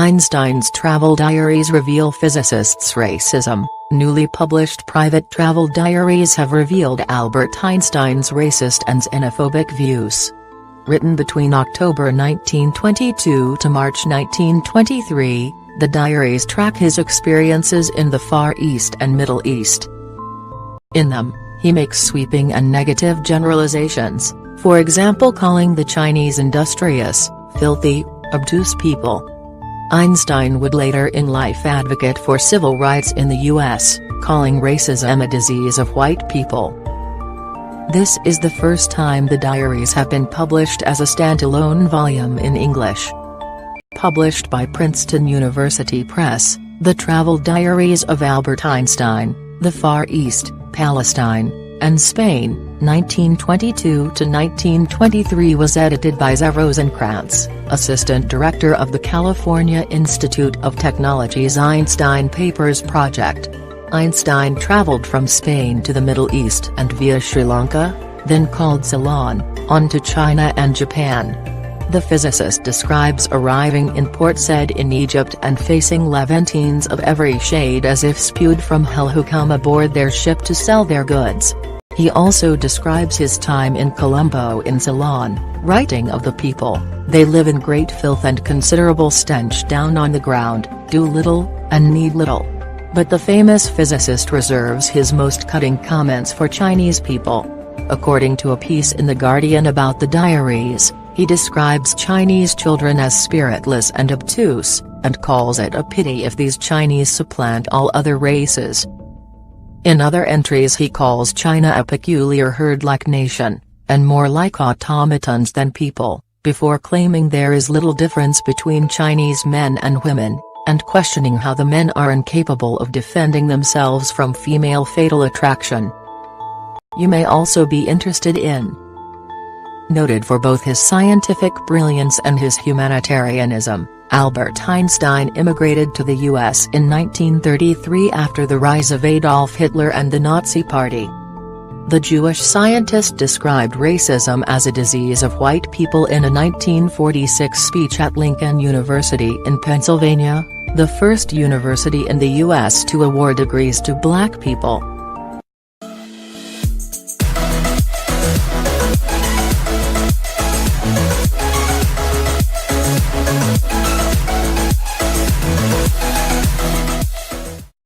Einstein's travel diaries reveal physicists' racism. Newly published private travel diaries have revealed Albert Einstein's racist and xenophobic views. Written between October 1922 to March 1923, the diaries track his experiences in the Far East and Middle East. In them, he makes sweeping and negative generalizations, for example calling the Chinese industrious, filthy, obtuse people. Einstein would later in life advocate for civil rights in the U.S., calling racism a disease of white people. This is the first time the diaries have been published as a standalone volume in English. Published by Princeton University Press, the Travel Diaries of Albert Einstein, the Far East, Palestine, and Spain, 1922 to 1923 was edited by Zé Rosenkrantz, Assistant Director of the California Institute of Technology's Einstein Papers Project. Einstein traveled from Spain to the Middle East and via Sri Lanka, then called Ceylon, on to China and Japan. The physicist describes arriving in Port Said in Egypt and facing Levantines of every shade as if spewed from hell who come aboard their ship to sell their goods. He also describes his time in Colombo in Ceylon, writing of the people, "They live in great filth and considerable stench down on the ground, do little, and need little." But the famous physicist reserves his most cutting comments for Chinese people. According to a piece in The Guardian about the diaries, he describes Chinese children as spiritless and obtuse, and calls it a pity if these Chinese supplant all other races. In other entries he calls China a peculiar herd-like nation, and more like automatons than people, before claiming there is little difference between Chinese men and women, and questioning how the men are incapable of defending themselves from female fatal attraction. You may also be interested in. Noted for both his scientific brilliance and his humanitarianism, Albert Einstein immigrated to the U.S. in 1933 after the rise of Adolf Hitler and the Nazi Party. The Jewish scientist described racism as a disease of white people in a 1946 speech at Lincoln University in Pennsylvania, the first university in the U.S. to award degrees to black people.